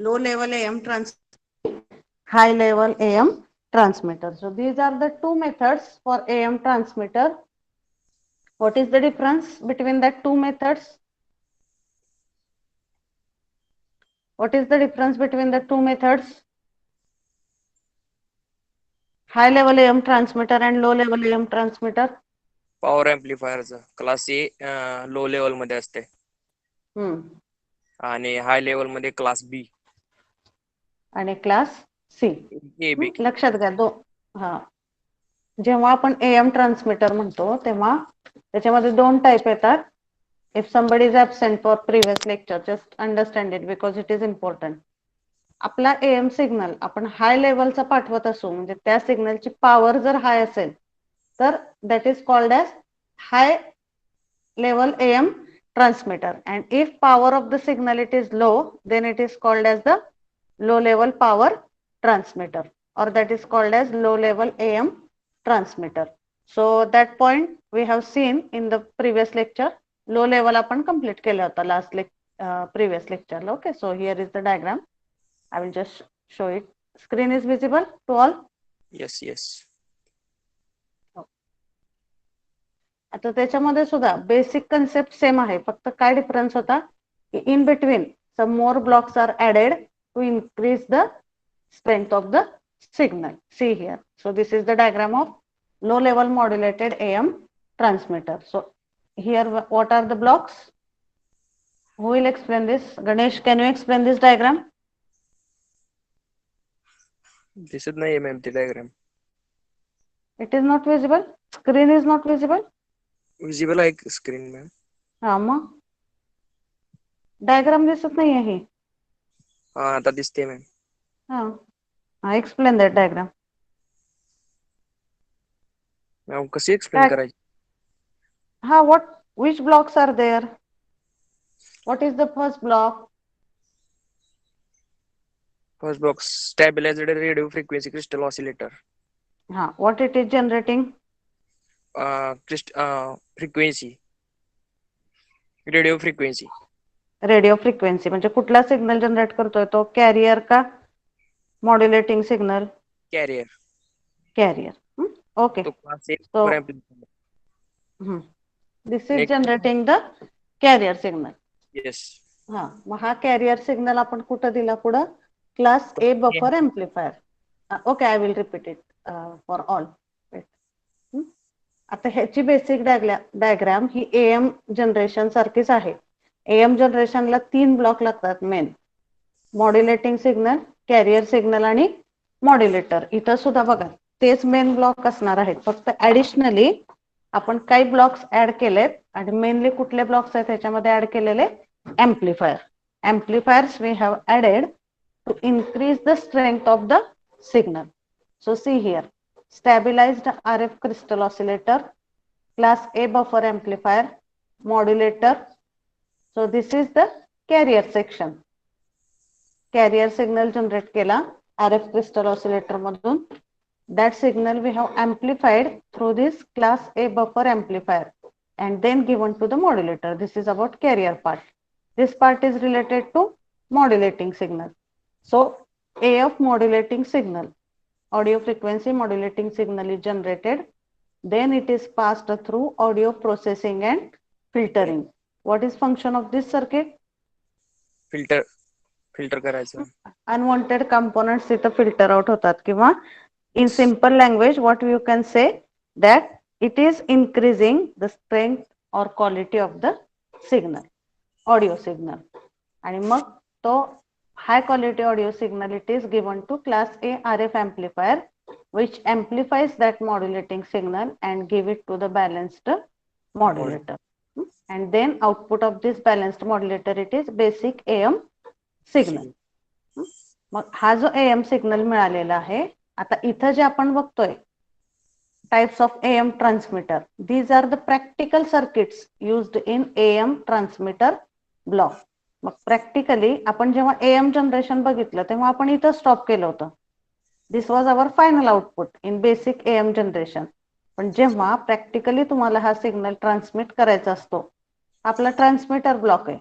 low level AM high level AM transmitter. So these are the two methods for AM transmitter. What is the difference between the two methods? What is the difference between the two methods? High level AM transmitter and low level AM transmitter. Power एम्प्लिफायरचं class A low level मध्ये असते आणि high level मध्ये class बी आणि class C. A B. लक्षात घ्या हा जेव्हा आपण AM ट्रान्समीटर म्हणतो तेव्हा त्याच्यामध्ये दोन टाइप येतात. If somebody is absent for previous lecture, just understand it because it is important. आपला AM सिग्नल आपण हाय लेवलचा पाठवत असू म्हणजे त्या सिग्नलची पॉवर जर हाय असेल तर that is called as high level AM transmitter, and if power of the signal it is low, then it is called as the low level power transmitter, or that is called as low level AM transmitter. So that point we have seen in the previous lecture. Low level आपण complete केलं होतं last previous lecture. Okay, so here is the diagram. I will just show it. Screen is visible to all? Yes, yes. आता त्याच्यामध्ये सुद्धा basic concept same आहे, फक्त काय difference होता की in between some more blocks are added to increase the strength of the signal. See here. So this is the diagram of low level modulated AM transmitter. So here what are the blocks? Who will explain this? Ganesh, can you explain this diagram? दिसत नाहीये ma'am ती diagram. It is not visible. Screen is not visible. Visible आहे screen ma'am. हा मग diagram दिसत नाही आहे. हा आता दिसते मॅम. हा एक्सप्लेन दॅट डायग्राम. मॅम कशी एक्सप्लेन करायची? हा which blocks are there? What is the first block? First block, stabilized radio frequency crystal oscillator. What it is generating? Frequency. Radio frequency. Radio frequency म्हणजे कुठला signal generate करतोय तो, carrier का modulating signal? Carrier. Carrier. Okay. So this is generating the carrier signal. Yes. मग हा carrier signal आपण कुठं दिला पुढं? Class A buffer amplifier. Okay, I will repeat it for all. आता ह्याची बेसिक डायग्राम ही AM जनरेशन सारखीच आहे. AM जनरेशनला 3 ब्लॉक लागतात main: modulating signal, carrier signal आणि मॉड्युलेटर. इथं सुद्धा बघा तेच मेन ब्लॉक असणार आहेत, फक्त ऍडिशनली आपण काही ब्लॉक्स ऍड केलेत. आणि मेनली कुठले ब्लॉक्स आहेत त्याच्यामध्ये ऍड केलेले? Amplifier. Amplifiers we have added to increase the strength of the signal. So see here, stabilized RF crystal oscillator, class A buffer amplifier, modulator. So this is the carrier section. Carrier signal generate केला RF crystal oscillator मधून. That signal we have amplified through this class A buffer amplifier and then given to the modulator. This is about carrier part. This part is related to modulating signal. So AF modulating signal, audio frequency modulating signal is generated. Then it is passed through audio processing and filtering. What is function of this circuit? Filter करायचं. Unwanted components इथं filter out होतात, किंवा in simple language what you can say that it is increasing the strength or quality of the signal, audio signal. आणि मग तो high quality audio signal it is given to class A RF amplifier which amplifies that modulating signal and give it to the balanced modulator. And then output of this balanced modulator it is basic AM signal. मग हा जो AM signal मिळालेला आहे, आता इथं जे आपण बघतोय types of AM transmitter, these are the practical circuits used in AM transmitter block. मग प्रॅक्टिकली आपण जेव्हा AM जनरेशन बघितलं तेव्हा आपण इथं स्टॉप केलं होतं. This was our final output in basic AM generation. पण जेव्हा प्रॅक्टिकली तुम्हाला हा सिग्नल ट्रान्समिट करायचा असतो, आपला ट्रान्समिटर ब्लॉक आहे,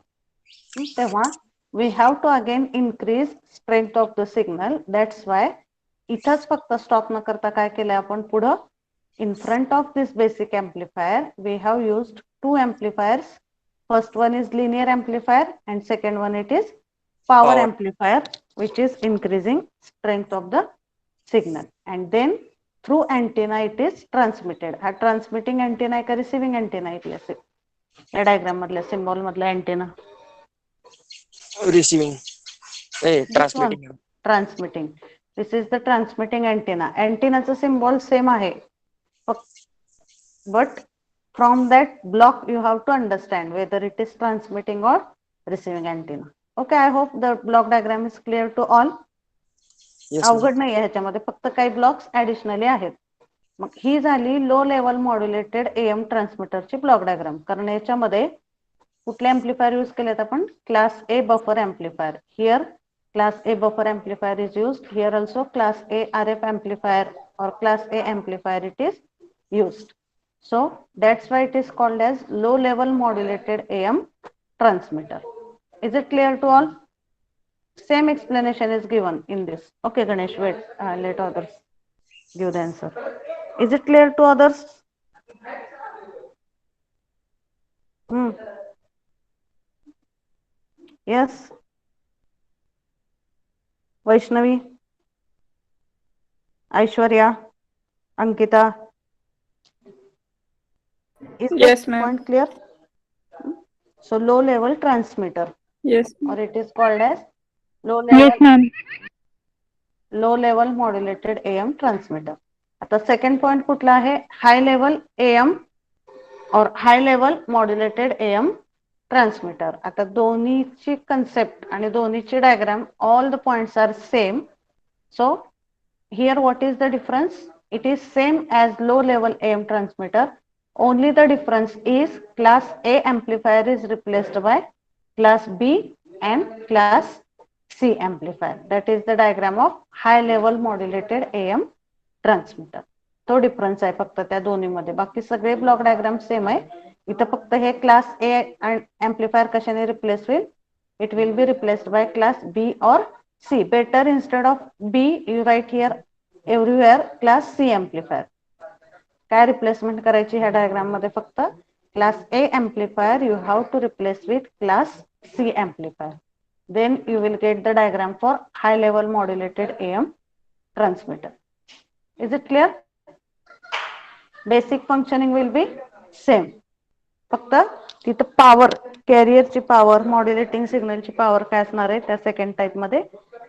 तेव्हा we have to again increase strength of the signal. That's why इथंच फक्त स्टॉप न करता काय केलंय आपण पुढं in front of this basic amplifier we have used two amplifiers. First one is linear amplifier and second one it is power Power. amplifier, which is increasing strength of the signal, and then through antenna it is transmitted. हा transmitting antenna आहे का receiving antenna आहे इथल्या या diagram मधल्या symbol मधला antenna? Receiving. This one Transmitting. transmitting. This is the transmitting antenna. Antenna चा symbol same आहे, but from that block you have to understand whether it is transmitting or receiving antenna. Okay, I hope the block diagram is clear to all. Yes, ma'am. अवघड नाही आहे ह्याच्यामध्ये, फक्त काही blocks additionally आहेत. मग ही झाली लो लेवल मॉड्युलेटेड एएम ट्रान्समीटरची ब्लॉक डायग्राम. कारण याच्यामध्ये कुठले एम्प्लिफायर यूज केलेत आपण? Class A buffer amplifier. Here class A buffer amplifier is used. Here also class A RF amplifier or class A amplifier it is used. So that's why it is called as low level modulated AM transmitter. Is it clear to all? Same explanation is given in this. Okay, Ganesh, wait, let others give the answer. Is it clear to others? Yes. Vaishnavi, Aishwarya, Ankita. Is Yes, the ma'am. point clear? So low level transmitter, Yes. or it is called as low level. Yes, ma'am. Low level modulated AM transmitter. आता second point कुठला आहे? High level AM or high level modulated AM transmitter. आता दोन्हीची concept आणि दोन्हीची diagram, all the points are same. So here what is the difference? It is same as low level AM transmitter. Only the difference is class A amplifier is replaced by class B and class C amplifier. That is the diagram of high level modulated AM transmitter. तो difference आहे फक्त त्या दोन्हीमध्ये. बाकी सगळे block diagram same आहे. इथं फक्त हे क्लास ए एम्प्लिफायर कशाने रिप्लेस होईल? It will be replaced by class B और C. Better instead of B you write here everywhere class C amplifier. काय रिप्लेसमेंट करायची ह्या डायग्राम मध्ये? फक्त class A amplifier you have to replace with class C amplifier. Then you will get the diagram for high level modulated AM transmitter. Is it clear? Basic functioning will be same. फक्त तिथं power, कॅरियरची power, modulating सिग्नलची power काय असणार आहे त्या second type मध्ये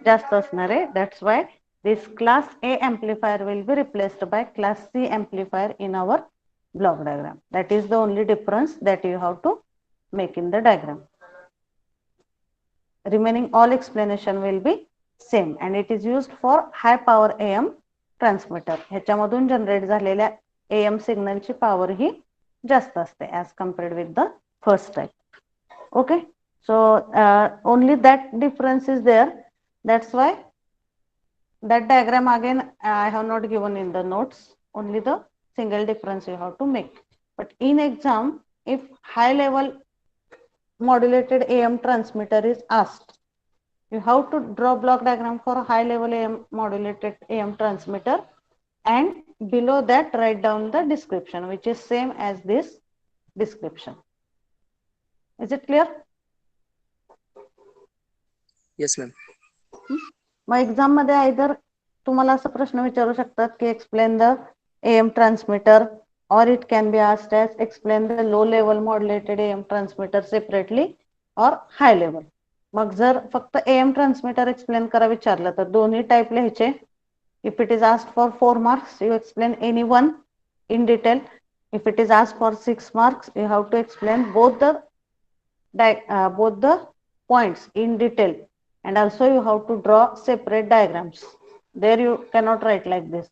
जास्त असणार आहे. That's why this class A amplifier will be replaced by class C amplifier in our block diagram. That is the only difference that you have to make in the diagram. Remaining all explanation will be same and it is used for high power AM transmitter. ह्याच्यामधून generate झालेल्या AM signal ची power ही जास्त असते as compared with the first type. Okay, so only that difference is there. That's why that diagram again I have not given in the notes. Only the single difference you have to make. But in exam, if high level modulated AM transmitter is asked, you have to draw block diagram for high level AM modulated AM transmitter and below that write down the description which is same as this description. Is it clear? Yes, ma'am. मग exam मध्ये either तुम्हाला असं प्रश्न विचारू शकतात की explain the AM transmitter, or it can be asked as explain the low level modulated AM transmitter separately or high level. मग जर फक्त AM transmitter explain करा विचारलं तर दोन्ही टाइप लिहायचे. If it is asked for 4 marks, you explain any one in detail. If it is asked for 6 marks, you have to explain both the points in detail, and also you have to draw separate diagrams. There you cannot write like this.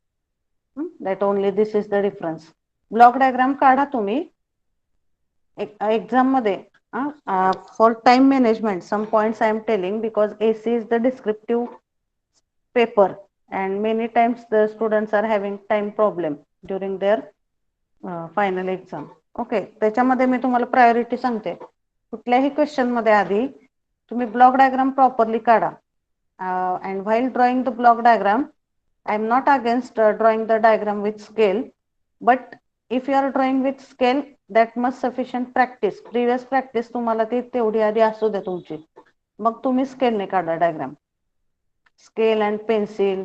That only this is the difference. Block diagram काढा तुम्ही exam मध्ये. For time management, some points I am telling because AC is the descriptive paper and many times the students are having time problem during their final exam. Okay, त्याच्यामध्ये मी तुम्हाला priority सांगते. कुठल्याही question मध्ये आधी तुम्ही block diagram properly काढा. And while drawing the block diagram, I am not against drawing the diagram with scale, but if you are drawing with scale, that must sufficient practice. Previous practice तुम्हाला ती तेवढी आधी असू दे तुमची, मग तुम्ही स्केलने काढा डायग्राम. स्केल अँड पेन्सिल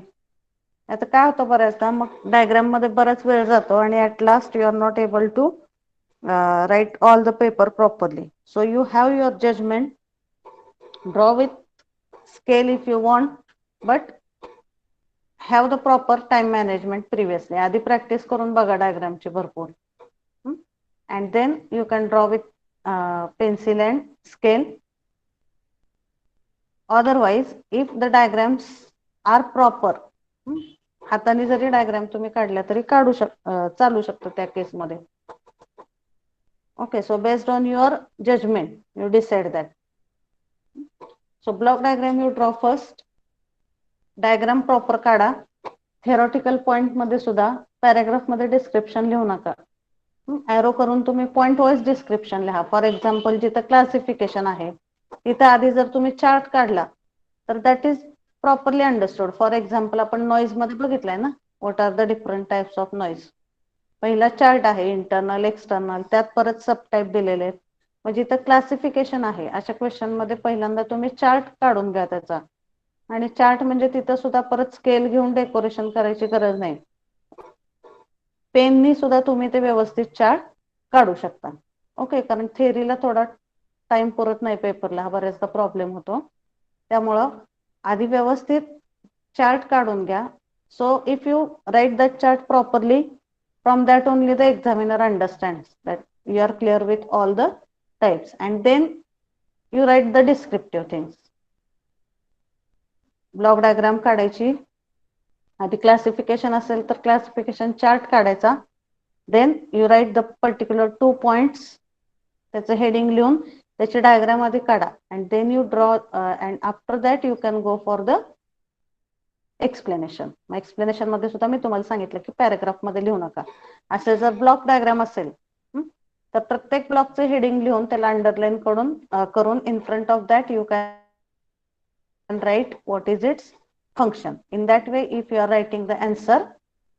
आता काय होतं बऱ्याचदा मग डायग्राम मध्ये बराच वेळ जातो आणि at last you are not able to write all the paper properly. So you have your judgment. Draw with scale if you want, but have the proper time management previously. आधी practice करून बघा डायग्रामची भरपूर. And then you can draw with pencil and scale. Otherwise, if the diagrams are proper, हाताने जरी diagram तुम्ही काढल्या तरी चालू शकतो त्या केस मध्ये. Okay, so based on your judgment, you decide that. So block diagram you draw first. Diagram proper काढा. Theoretical point मध्ये सुद्धा पॅराग्राफ मध्ये डिस्क्रिप्शन लिहू नका. एरो करून तुम्ही पॉइंट वाईज डिस्क्रिप्शन लिहा. फॉर एक्झाम्पल जिथं क्लासिफिकेशन आहे तिथं आधी जर तुम्ही चार्ट काढला तर that is properly understood. For example आपण नॉईज मध्ये बघितलंय ना, what are the different types of noise. पहिला चार्ट आहे इंटरनल एक्सटर्नल, त्यात परत सब टाइप दिलेले आहेत. म्हणजे इथं क्लासिफिकेशन आहे. अशा क्वेश्चन मध्ये पहिल्यांदा तुम्ही चार्ट काढून घ्या त्याचा. आणि चार्ट म्हणजे तिथं सुद्धा परत स्केल घेऊन डेकोरेशन करायची गरज नाही. पेननी सुद्धा तुम्ही ते व्यवस्थित चार्ट काढू शकता. ओके, कारण थेअरीला थोडा टाइम पुरत नाही पेपरला, बऱ्याचदा प्रॉब्लेम होतो. त्यामुळं आधी व्यवस्थित चार्ट काढून घ्या. So if you write that chart properly, from that only the examiner understands that you are clear with all the types, and then you write the descriptive things. Block diagram काढायची, आधी classification असेल तर classification chart काढायचा. Then you write the particular 2 points, त्याचं heading लिहून त्याची diagram आधी काढा. And then you draw, and after that you can go for the explanation. मग एक्सप्लेनेशन मध्ये सुद्धा मी तुम्हाला सांगितलं की पॅराग्राफ मध्ये लिहू नका. असे जर ब्लॉक डायग्राम असेल तर प्रत्येक ब्लॉकचे हेडिंग लिहून त्याला अंडरलाईन करून in front of that you can write what is its function. In that way if you are writing the answer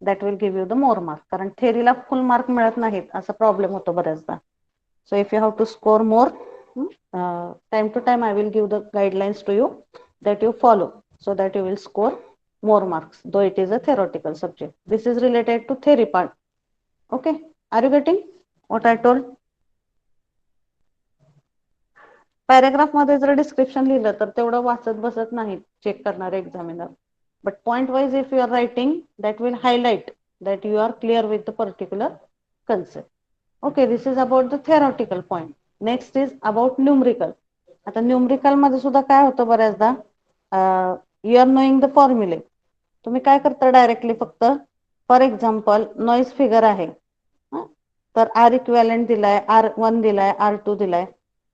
that will give you the more mark. कारण थेअरीला फुल mark मिळत नाहीत, असा प्रॉब्लेम होतो बऱ्याचदा. So if you have to score more, time to time I will give the guidelines to you that you follow so that you will score more marks, though it is a theoretical subject. This is related to theory part. Okay, are you getting what I told? Paragraph मध्ये जर description लिहिलं तर तेवढं वाचत बसत नाही check करणारे examiner. But point wise if you are writing that will highlight that you are clear with the particular concept. Okay, this is about the theoretical point. Next is about numerical. आता numerical मध्ये सुद्धा काय होतं बऱ्याचदा, you R knowing the फॉर्म्युले. तुम्ही काय करता directly फक्त, फॉर एक्झाम्पल नॉईज फिगर आहे तर आर इक्विव्हॅलेंट दिलाय, R1 दिलाय, R2 दिलाय,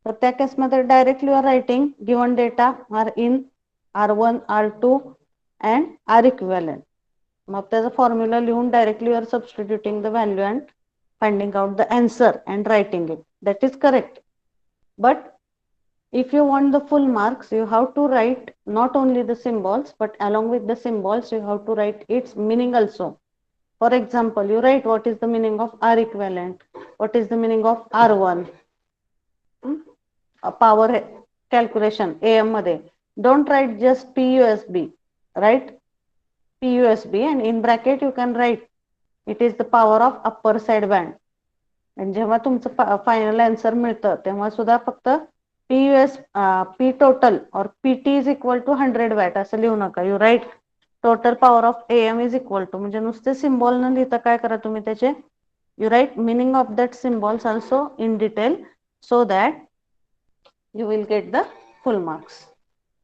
तर त्या केसमध्ये directly you are writing given data are in R1, R2 and are equivalent. मग त्याचा फॉर्म्युला लिहून directly you are substituting the value and finding out the answer and writing it. That is correct. But if you want the full marks, you have to write not only the symbols, but along with the symbols, you have to write its meaning also. For example, you write what is the meaning of R equivalent, what is the meaning of R1. Power calculation AM मध्ये. Don't write just PUSB. Write PUSB and in bracket you can write it is the power of upper side band. आणि जेव्हा तुमचं final answer मिळतं तेव्हा सुद्धा फक्त P total or PT is equal to 100 watt असं लिहू नका. You write total power of AM is equal to, म्हणजे नुसते सिम्बॉल न लिहिता काय करा तुम्ही त्याचे, you write meaning of that symbols also in detail so that you will get the full marks.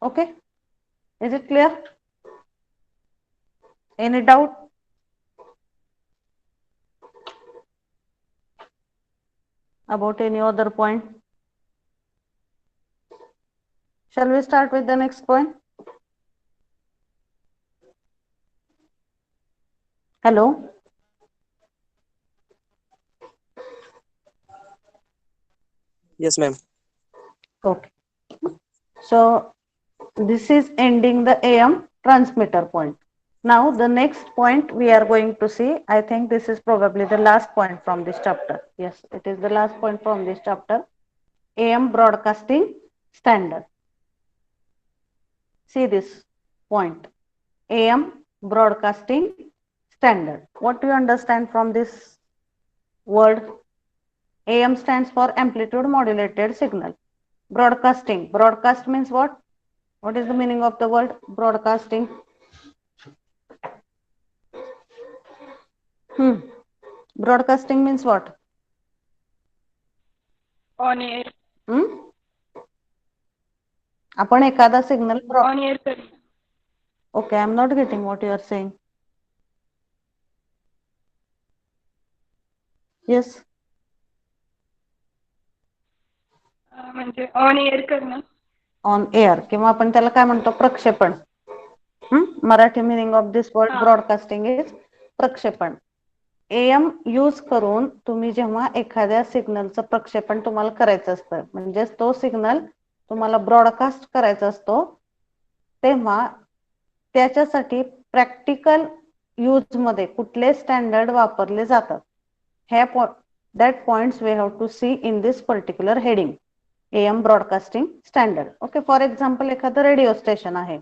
Okay, is it clear? Any doubt? About any other point? Shall we start with the next point? Hello? Yes, ma'am. Okay. So this is ending the AM transmitter point. Now the next point we are going to see, I think this is probably the last point from this chapter. Yes, it is the last point from this chapter. AM broadcasting standard. See this point. AM broadcasting standard. What do you understand from this word? AM stands for amplitude modulated signal. Broadcasting. Broadcast means what? What is the meaning of the word broadcasting? Broadcasting means what? On air. आपण एखादा signal On air करणे. Okay, I'm not getting what you are saying. Yes. म्हणजे on air करणं. On air किंवा आपण त्याला काय म्हणतो प्रक्षेपण. Marathi meaning of this word broadcasting is प्रक्षेपण. AM यूज करून तुम्ही जेव्हा एखाद्या सिग्नलचं प्रक्षेपण तुम्हाला करायचं असतं म्हणजे तो सिग्नल तुम्हाला ब्रॉडकास्ट करायचा असतो तेव्हा त्याच्यासाठी प्रॅक्टिकल यूज मध्ये कुठले स्टँडर्ड वापरले जातात हे that points we have to see in this particular heading AM broadcasting standard. Okay, for example एखादं रेडिओ स्टेशन आहे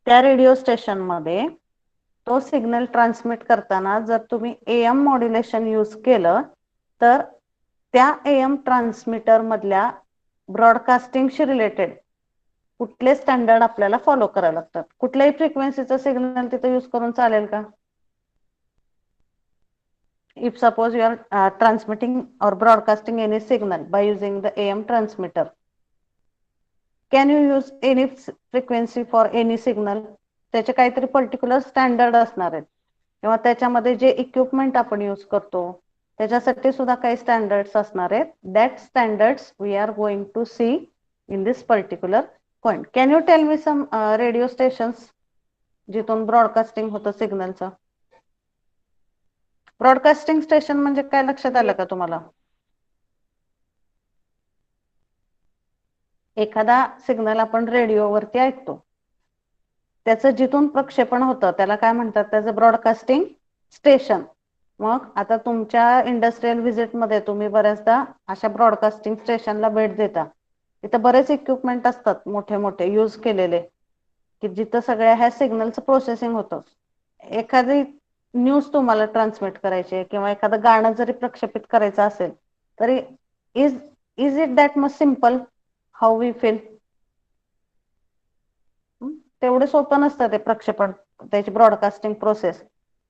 त्या रेडिओ स्टेशन मध्ये तो सिग्नल ट्रान्समिट करताना जर तुम्ही AM मॉड्युलेशन यूज केलं तर त्या AM ट्रान्समिटर मधल्या ब्रॉडकास्टिंगशी रिलेटेड कुठले स्टँडर्ड आपल्याला फॉलो करावे लागतात. कुठल्याही फ्रिक्वेन्सीचा सिग्नल तिथे यूज करून चालेल का? If suppose you are transmitting or broadcasting any signal by using the AM transmitter, can you use any frequency for any signal? त्याचे काहीतरी पर्टिक्युलर स्टँडर्ड असणार आहेत किंवा त्याच्यामध्ये जे इक्विपमेंट आपण यूज करतो त्याच्यासाठी सुद्धा काही स्टँडर्ड्स असणार आहेत. That standards we are going to see in this particular point. Can you tell me some radio stations जिथून ब्रॉडकास्टिंग होतं सिग्नलचं? ब्रॉडकास्टिंग स्टेशन म्हणजे काय लक्षात आलं का तुम्हाला? एखादा सिग्नल आपण रेडिओवरती ऐकतो त्याचं जिथून प्रक्षेपण होतं त्याला काय म्हणतात? त्याचं ब्रॉडकास्टिंग स्टेशन. मग आता तुमच्या इंडस्ट्रियल व्हिजिट मध्ये तुम्ही बऱ्याचदा अशा ब्रॉडकास्टिंग स्टेशनला भेट देता. तिथं बरेच इक्विपमेंट असतात मोठे मोठे यूज केलेले की जिथं सगळ्या ह्या सिग्नलचं प्रोसेसिंग होतं. एखादी न्यूज तुम्हाला ट्रान्समिट करायची किंवा एखादं गाणं जरी प्रक्षेपित करायचं असेल तरी is it that much simple how we feel? तेवढं सोपं नसतं ते प्रक्षेपण, त्याची broadcasting process.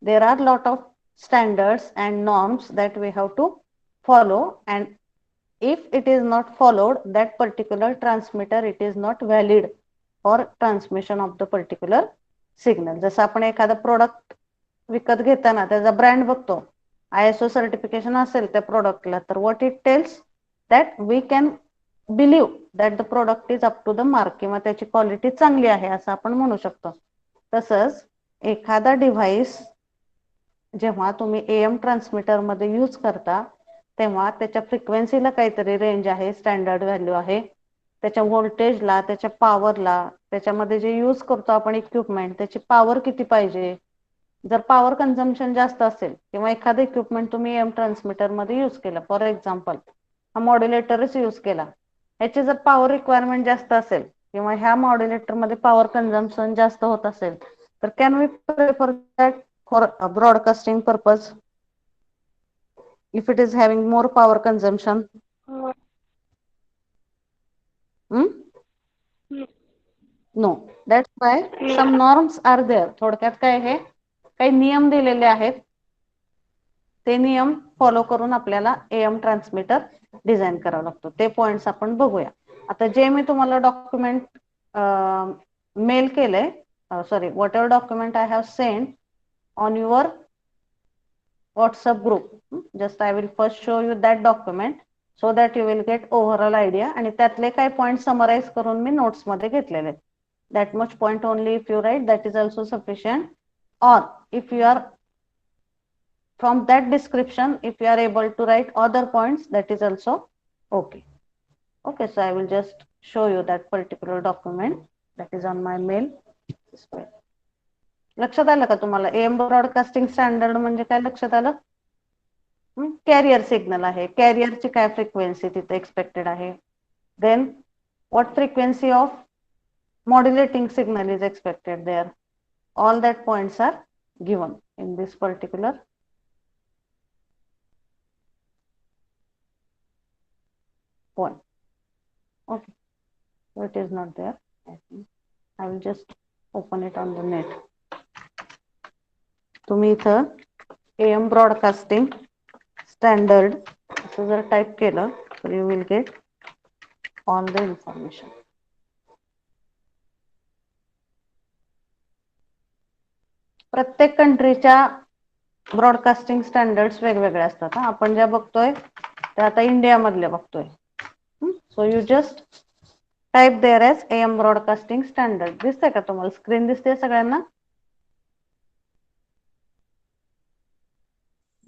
There are lot of standards and norms that we have to follow and if it is not followed that particular transmitter it is not valid for transmission of the particular signal. जसं आपण एखादा product विकत घेताना त्याचा brand बघतो, ISO certification असेल त्या प्रोडक्टला तर what it tells that we can believe that the product is up to the mark किंवा त्याची क्वालिटी चांगली आहे असं आपण म्हणू शकतो. तसंच एखादा डिव्हाइस जेव्हा तुम्ही AM ट्रान्समीटर मध्ये यूज करता तेव्हा त्याच्या फ्रिक्वेन्सीला काहीतरी रेंज आहे, स्टँडर्ड व्हॅल्यू आहे, त्याच्या व्होल्टेजला, त्याच्या पॉवरला, त्याच्यामध्ये जे यूज करतो आपण इक्विपमेंट त्याची पॉवर किती पाहिजे. जर पॉवर कन्झम्पशन जास्त असेल किंवा एखादं इक्विपमेंट तुम्ही AM ट्रान्समीटर मध्ये यूज केलं, फॉर एक्झाम्पल हा मॉड्युलेटरच यूज केला, ह्याची जर पॉवर रिक्वायरमेंट जास्त असेल किंवा ह्या मॉड्युलेटर मध्ये पॉवर कन्झम्पशन जास्त होत असेल तर can we prefer that for broadcasting purpose if it is having more power consumption? No, that's why some norms are there. थोडक्यात काय आहे, काही नियम दिलेले आहेत, ते नियम फॉलो करून आपल्याला AM ट्रान्समीटर डिझाइन करावं लागतो. ते पॉइंट्स आपण बघूया. आता जे मी तुम्हाला डॉक्युमेंट मेल केलंय, sorry whatever document I have sent on your WhatsApp group, just I will first show you that document so that you will get overall idea. आणि त्यातले काही पॉइंट समराइज करून मी नोट्स मध्ये घेतलेले. That much point only if you write that is also sufficient, or if you are from that description if you are able to write other points that is also okay. Okay, so I will just show you that particular document that is on my mail. लक्षात आलं का तुम्हाला? AM broadcasting standard म्हणजे काय लक्षात आलं? Carrier signal आहे. कॅरियरची काय फ्रिक्वेन्सी तिथे एक्सपेक्टेड आहे. Then what frequency of modulating signal is expected there. All that points are given in this particular point. Okay, so it is not there. I will just open it on the net. तुम्ही इथं AM broadcasting standard असं जर type केलं तर you will get all the information. प्रत्येक कंट्रीच्या broadcasting standards वेगवेगळे असतात. आपण ज्या बघतोय त्या आता इंडिया मधल्या बघतोय. So you just type there as AM broadcasting standard. दिसतंय का तुम्हाला? स्क्रीन दिसते सगळ्यांना?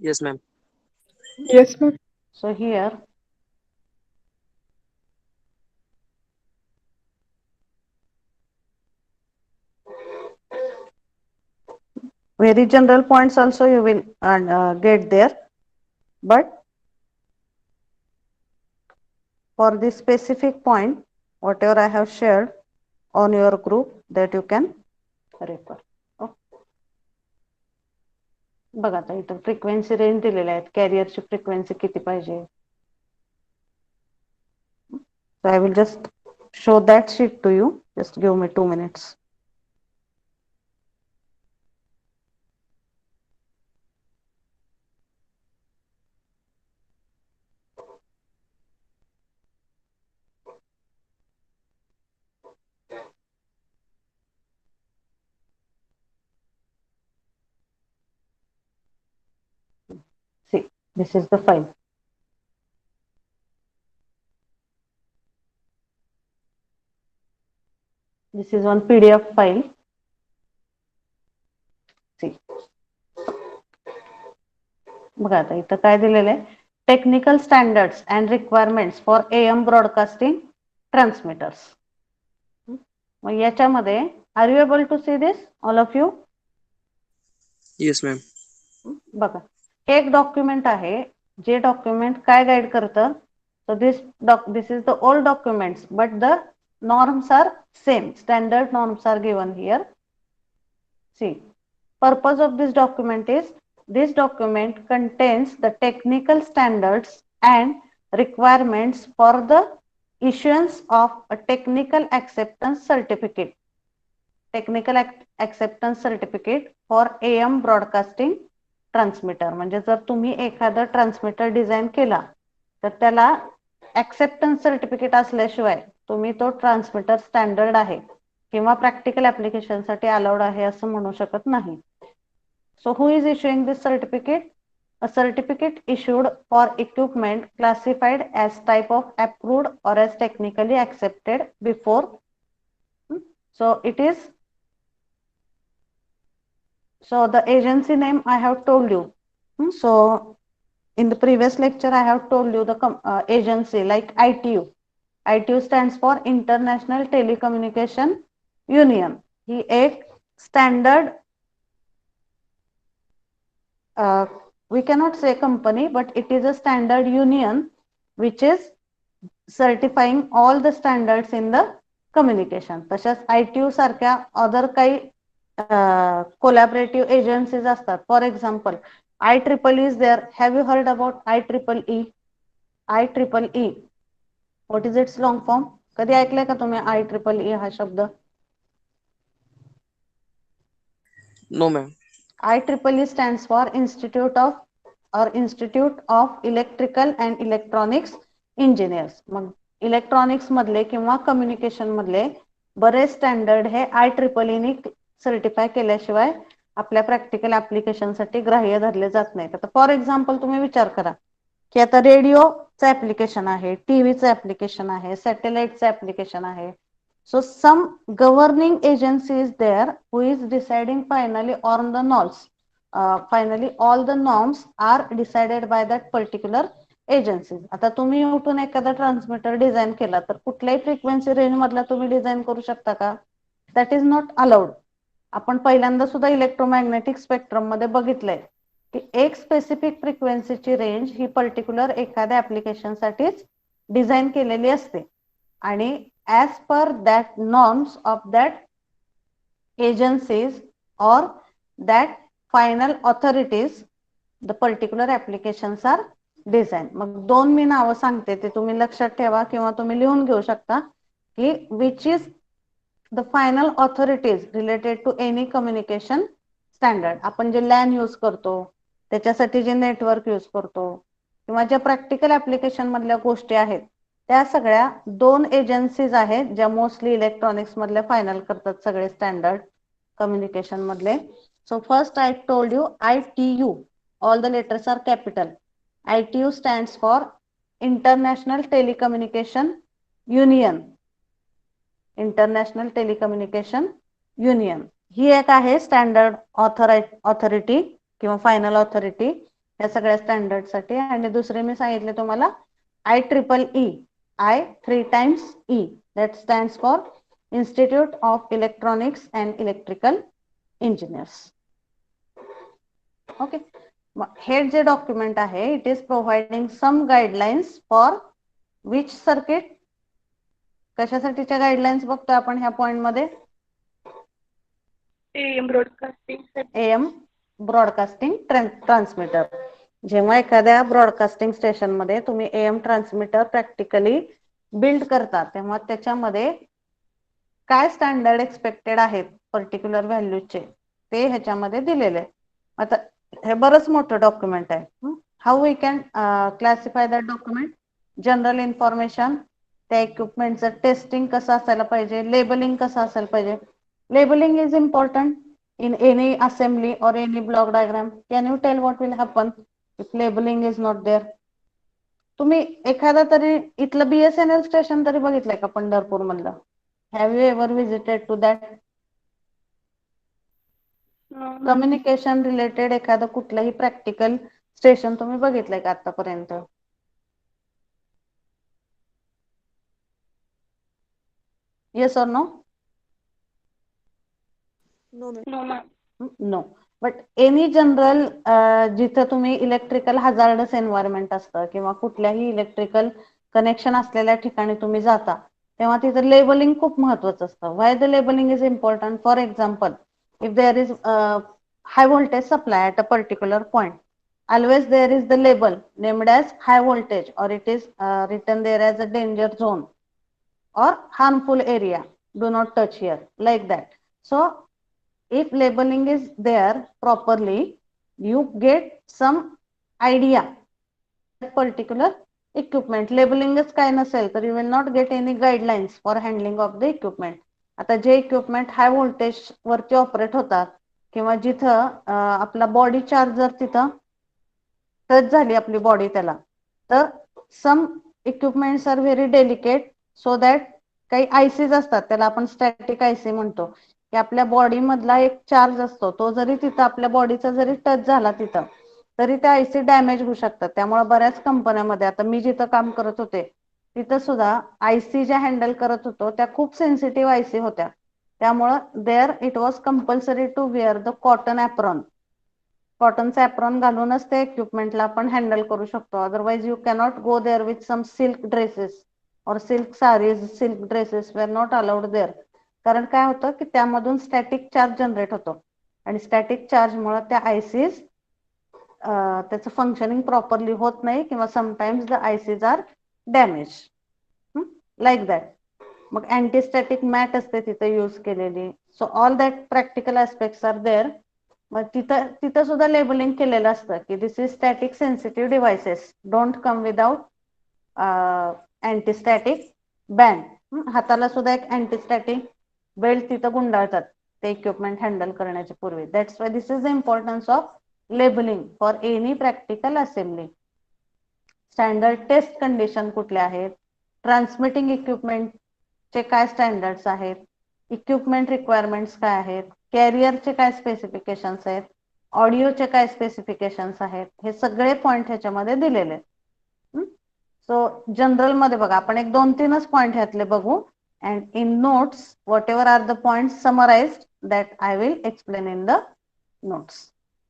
Yes, ma'am. Yes, ma'am. So here very general points also you will get there, but for this specific point whatever I have shared on your group that you can refer. बघा आता इथं frequency range दिलेल्या आहेत. कॅरियरची frequency किती पाहिजे. So I will just show that sheet to you. Just give me 2 minutes. See, this is the file. This is one PDF file. See. बघा आता इथं काय दिलेलं आहे? Technical standards and requirements for AM broadcasting transmitters. मग याच्यामध्ये are you able to see this all of you? Yes, ma'am. बघा एक डॉक्युमेंट आहे. जे डॉक्युमेंट काय गाईड करतं? So this is the old documents, but the norms are same. Standard norms are given here. See, purpose of this document is this document contains the technical standards and requirements for the issuance of a technical acceptance certificate. Technical acceptance certificate for AM broadcasting transmitter. म्हणजे जर तुम्ही एखादा transmitter design केला तर त्याला acceptance certificate असल्याशिवाय तुम्ही तो ट्रान्समीटर स्टँडर्ड आहे किंवा प्रॅक्टिकल ऍप्लिकेशन साठी अलाउड आहे असं म्हणू शकत नाही. So who is issuing this certificate? A certificate issued for equipment classified as type of approved or as technically accepted before. So it is, so the agency name I have told you. So in the previous lecture I have told you the agency like ITU. ITU stands for International Telecommunication Union. ही एक standard, we cannot say company, but it is a standard union which is certifying all the standards in the communication. तशाच ITU सारख्या other काही collaborative agencies असतात. For example, IEEE is there. Have you heard about IEEE? IEEE. What is its long form? कधी ऐकलंय का तुम्ही IEEE हा शब्द? No, ma'am. IEEE stands for Institute of Electrical and Electronics Engineers. मग electronics मधले किंवा कम्युनिकेशन मधले बरेच स्टँडर्ड हे IEEE ने सर्टिफाय केल्याशिवाय आपल्या प्रॅक्टिकल ऍप्लिकेशन साठी ग्राह्य धरले जात नाहीत. आता फॉर एक्झाम्पल तुम्ही विचार करा की आता रेडिओचं ऍप्लिकेशन आहे, टीव्हीचं ऍप्लिकेशन आहे, सॅटेलाइटचं ऍप्लिकेशन आहे. So some governing agency is there who is deciding finally on the norms. Finally all the norms are decided by that particular agencies. आता तुम्ही उठून एखादा ट्रान्समीटर डिझाईन केला तर कुठल्याही फ्रिक्वेन्सी रेंज मधला तुम्ही डिझाईन करू शकता का? That is not allowed. आपण पहिल्यांदा सुद्धा इलेक्ट्रोमॅग्नेटिक स्पेक्ट्रम मध्ये बघितलंय की एक स्पेसिफिक फ्रिक्वेन्सीची रेंज ही पर्टिक्युलर एखाद्या ऍप्लिकेशन साठीच डिझाईन केलेली असते आणि as per that norms of that agencies or that final authorities the particular applications are designed. मग दोन मी नावं सांगते ते तुम्ही लक्षात ठेवा किंवा तुम्ही लिहून घेऊ शकता की which is the final authorities related to any communication standard. आपण जे LAN यूज करतो त्याच्यासाठी जे नेटवर्क यूज करतो किंवा ज्या प्रॅक्टिकल ऍप्लिकेशन मधल्या गोष्टी आहेत त्या सगळ्या दोन एजन्सीज आहेत ज्या मोस्टली इलेक्ट्रॉनिक्स मधले फायनल करतात सगळे स्टँडर्ड कम्युनिकेशन मधले. So first I told you ITU. All the letters are capital. ITU stands for International Telecommunication Union. International Telecommunication Union ही एक आहे स्टँडर्ड ऑथॉरिटी किंवा फायनल ऑथॉरिटी या सगळ्या स्टँडर्ड साठी. आणि दुसरे मी सांगितले तुम्हाला IEEE. I 3 times E. That stands for Institute of Electronics and Electrical Engineers. Okay. हे जे डॉक्युमेंट आहे it is providing some guidelines for which circuit. कशासाठीच्या गाईडलाईन्स बघतोय आपण ह्या पॉइंट मध्ये? AM broadcasting. AM broadcasting transmitter. जेव्हा एखाद्या ब्रॉडकास्टिंग स्टेशन मध्ये तुम्ही AM ट्रान्समीटर प्रॅक्टिकली बिल्ड करता तेव्हा त्याच्यामध्ये काय स्टँडर्ड एक्सपेक्टेड आहेत पर्टिक्युलर व्हॅल्यूचे ते ह्याच्यामध्ये दिलेले. आता हे बरंच मोठं डॉक्युमेंट आहे. How we can classify that document? General information, त्या इक्विपमेंटचं टेस्टिंग कसं असायला पाहिजे, लेबलिंग कसं असायला पाहिजे. Labelling is important in any assembly or any block diagram. Can you tell what will happen if labeling is not there? तुम्ही एखादा तरी इथलं BSNL स्टेशन तरी बघितलंय का पंढरपूर मधलं? Have you ever visited to that? Communication related एखादं कुठलंही प्रॅक्टिकल स्टेशन तुम्ही बघितलंय का आतापर्यंत? येस और no? No. But any general जिथं तुम्ही इलेक्ट्रिकल हजार्डस एन्व्हायरमेंट असतं किंवा कुठल्याही इलेक्ट्रिकल कनेक्शन असलेल्या ठिकाणी तुम्ही जाता तेव्हा तिथं लेबलिंग खूप महत्वाचं असतं. Why the labelling is important? For example, if there is high voltage supply at a particular point, always there is the label named as high voltage or it is written there as a danger zone or harmful area, do not touch here, like that. So if labeling is there properly, you get some idea that particular equipment. Labeling is काय नसेल तर you will not get any guidelines for handling of the equipment. आता जे equipment high voltage वरती operate होतात किंवा जिथं आपला बॉडी चार्जर तिथं टच झाली आपली बॉडी त्याला, तर some equipments are very delicate so that काही आयसीज असतात त्याला आपण स्टॅटिक आयसी म्हणतो की आपल्या बॉडी मधला एक चार्ज असतो तो जरी तिथं आपल्या बॉडीचा जरी टच झाला तिथं तरी त्या आयसी डॅमेज होऊ शकतात. त्यामुळे बऱ्याच कंपन्यामध्ये आता मी जिथं काम करत होते तिथं सुद्धा आयसी ज्या हँडल करत होतो त्या खूप सेन्सिटिव्ह आयसी होत्या. त्यामुळं there it was compulsory to wear the cotton apron. कॉटनचा ॲप्रॉन घालूनच ते इक्विपमेंटला आपण हँडल करू शकतो. Otherwise you cannot go there with some silk dresses और silk saris, silk dresses were not allowed there. कारण काय होतं की त्यामधून स्टॅटिक चार्ज जनरेट होतो आणि स्टॅटिक चार्जमुळे त्या आयसीज त्याचं फंक्शनिंग प्रॉपरली होत नाही किंवा sometimes the ICs are damage like that. मग अँटीस्टॅटिक मॅट असते तिथे यूज केलेली. So all that practical aspects are there. मग तिथं सुद्धा लेबलिंग केलेलं असतं की this is static sensitive devices, don't come without antistatic band. हाताला सुद्धा एक अँटीस्टॅटिक बेल्ट तिथं गुंडाळतात ते इक्विपमेंट हँडल करण्याच्या पूर्वी. That's why this is the importance of labelling for any practical assembly. Standard test condition कुठल्या आहेत, ट्रान्समिटिंग इक्विपमेंटचे काय स्टँडर्ड्स आहेत, इक्विपमेंट रिक्वायरमेंट्स काय आहेत, कॅरियरचे काय स्पेसिफिकेशन्स आहेत, ऑडिओचे काय स्पेसिफिकेशन्स आहेत, हे सगळे पॉइंट ह्याच्यामध्ये दिलेले आहेत. सो जनरल मध्ये बघा आपण एक 2-3च पॉइंट ह्यातले बघू and in notes whatever are the point summarised that I will explain in the notes.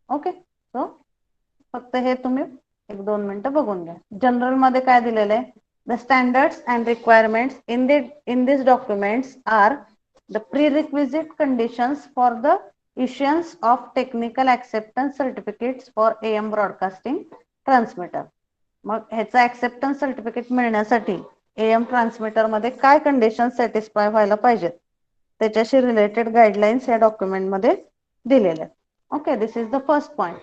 Okay, so फक्त हे तुम्ही 1-2 मिनिटं बघून घ्या. जनरल मध्ये काय दिलेलं आहे, the standards and requirements in this documents are the prerequisite conditions for the issuance of technical acceptance certificates for AM broadcasting transmitter. मग ह्याचा ऍक्सेप्टन्स सर्टिफिकेट मिळण्यासाठी AM ट्रान्समीटर मध्ये काय कंडिशन सॅटिस्फाय व्हायला पाहिजेत त्याच्याशी रिलेटेड गाईडलाईन्स या डॉक्युमेंट मध्ये दिलेल्या आहेत. Okay, this is the first point.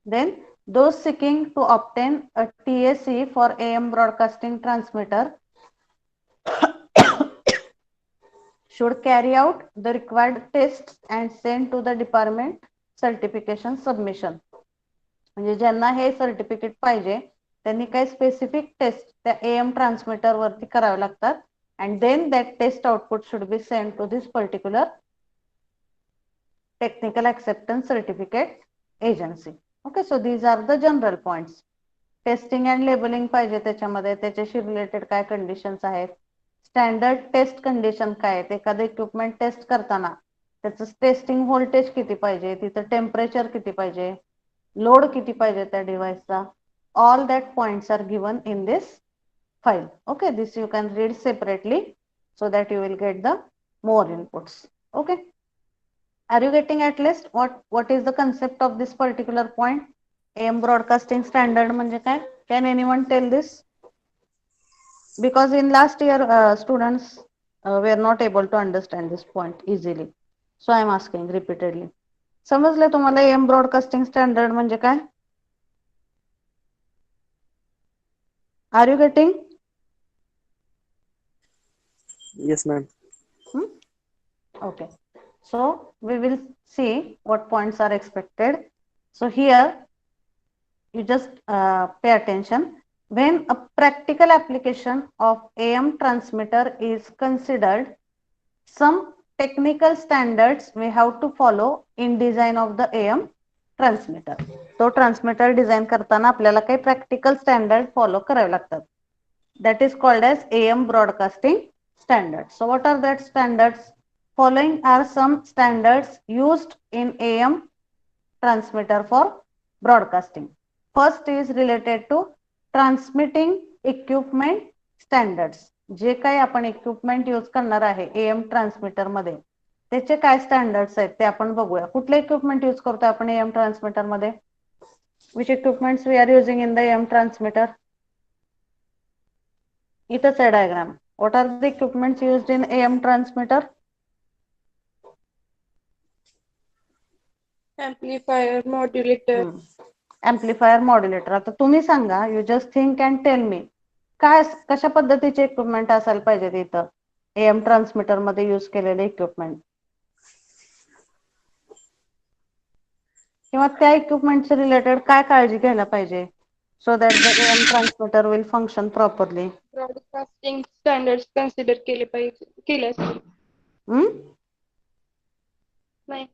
Then those seeking to obtain a TAC for AM broadcasting transmitter should carry out the required tests and send to the department certification submission. म्हणजे ज्यांना हे certificate पाहिजे त्यांनी काही specific taste त्या AM transmitter वरती करावे लागतात and then that test output should be sent to this particular technical acceptance certificate agency. Okay, so these are the general points. Testing and labelling पाहिजे त्याच्यामध्ये, त्याच्याशी रिलेटेड काय कंडिशन्स आहेत, standard test condition काय आहेत, एखादं इक्विपमेंट टेस्ट करताना त्याचं टेस्टिंग व्होल्टेज किती पाहिजे, तिथं टेम्परेचर किती पाहिजे, लोड किती पाहिजे त्या डिव्हाइसचा, all that points are given in this file. Okay, this you can read separately so that you will get the more inputs. Okay, are you getting at least what is the concept of this particular point? AM broadcasting standard म्हणजे काय? Can anyone tell this? Because in last year students were not able to understand this point easily, so I am asking repeatedly. समजले तुम्हाला AM broadcasting standard म्हणजे काय? Are you getting? Yes, ma'am. Okay, so we will see what points are expected. So here you just pay attention. When a practical application of AM transmitter is considered, some technical standards we have to follow in design of the AM transmitter. तो transmitter design करताना आपल्याला काही practical standard follow करावे लागतात. That is called as AM broadcasting standards. So what are that standards? Following are some standards used in AM transmitter for broadcasting. First is related to transmitting equipment standards. जे काही आपण equipment use करणार आहे AM transmitter मध्ये त्याचे काय standards आहेत ते आपण बघूया. कुठले इक्विपमेंट यूज करतो आपण AM ट्रान्समीटर मध्ये? Which equipments we are using in the AM transmitter? इथंच आहे diagram. What are the equipments used in AM transmitter? Amplifier, modulator. Amplifier, modulator. आता तुम्ही सांगा, you just think and tell me, काय कशा पद्धतीचे इक्विपमेंट असायला पाहिजे इथं AM ट्रान्समीटर मध्ये यूज केलेले इक्विपमेंट, किंवा त्या इक्विपमेंटचे रिलेटेड काय काळजी घ्यायला पाहिजे so that the AM transmitter will function properly. Broadcasting standards consider केले पाहिजे, केले असतील. नाही.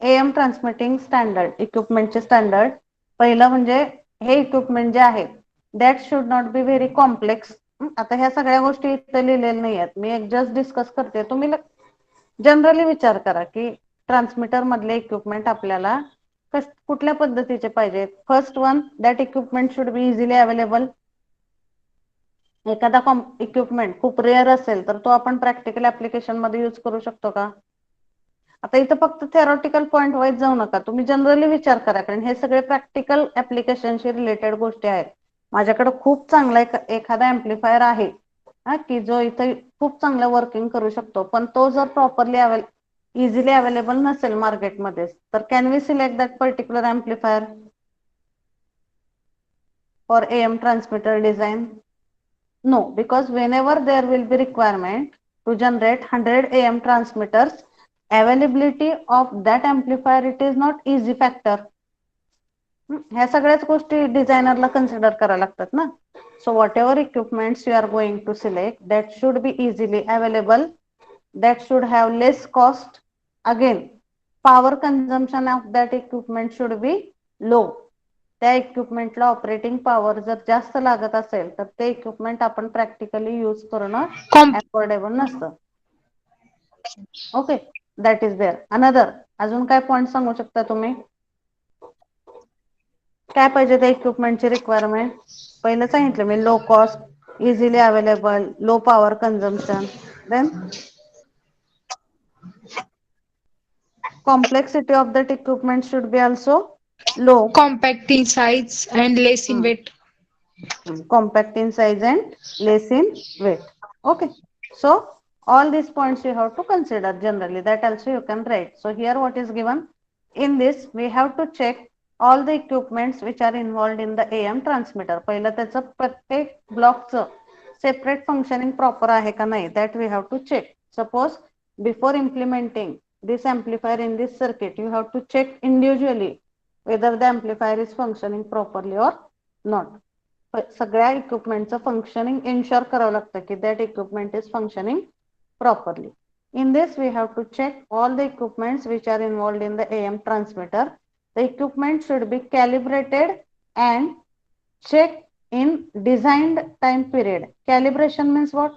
AM ट्रान्समिटिंग स्टँडर्ड इक्विपमेंटचे स्टँडर्ड पहिलं म्हणजे हे इक्विपमेंट जे आहे that should not be very complex. आता ह्या सगळ्या गोष्टी इथं लिहिलेल्या नाही आहेत, मी एक जस्ट डिस्कस करते. तुम्ही जनरली विचार करा की ट्रान्समीटर मधले इक्विपमेंट आपल्याला कुठल्या पद्धतीचे पाहिजेत. First one, that equipment should be easily available. एखादा इक्विपमेंट खूप रेअर असेल तर तो आपण प्रॅक्टिकल ऍप्लिकेशन मध्ये यूज करू शकतो का? आता इथं फक्त थेरॉटिकल पॉइंट वाईज जाऊ नका, तुम्ही जनरली विचार करा, कारण हे सगळे प्रॅक्टिकल ऍप्लिकेशनशी रिलेटेड गोष्टी आहेत. माझ्याकडे खूप चांगला एखादा एम्प्लिफायर आहे की जो इथं खूप चांगलं वर्किंग करू शकतो, पण तो जर प्रॉपरली इझिली अवेलेबल नसेल मार्केटमध्ये तर can we select that particular amplifier for AM transmitter design? No, because whenever there will be requirement to generate 100 AM transmitters, availability of that amplifier, it is not easy factor. ह्या सगळ्याच गोष्टी डिझायनरला consider करायला लागतात ना. So whatever equipments you are going to select, that should be easily available, that should have less cost. Again, power consumption of that equipment should be low. त्या इक्विपमेंटला operating power जर जास्त लागत असेल तर ते इक्विपमेंट आपण प्रॅक्टिकली यूज करणं affordable नसतं. Okay, that is there. Another अजून काय पॉइंट सांगू शकता तुम्ही? काय पाहिजे त्या इक्विपमेंटची रिक्वायरमेंट? पहिलं सांगितलं मी, low cost, easily available, low power consumption. Then complexity of that equipment should be also low. Compact in size and less in weight. Compact in size and less in weight. Okay, so all these points you have to consider generally, that also you can write. So here what is given in this, we have to check all the equipments which are involved in the AM transmitter. पहिलं त्याचं प्रत्येक ब्लॉकचं separate functioning proper आहे का नाही, that we have to check. Suppose before implementing this amplifier in this circuit, you have to check individually whether the amplifier is functioning properly or not. सगळ्या इक्विपमेंटचं functioning ensure करावं लागतं की that equipment is functioning properly. In this we have to check all the equipments which are involved in the AM transmitter. The equipment should be calibrated and checked in designed time period. Calibration means what?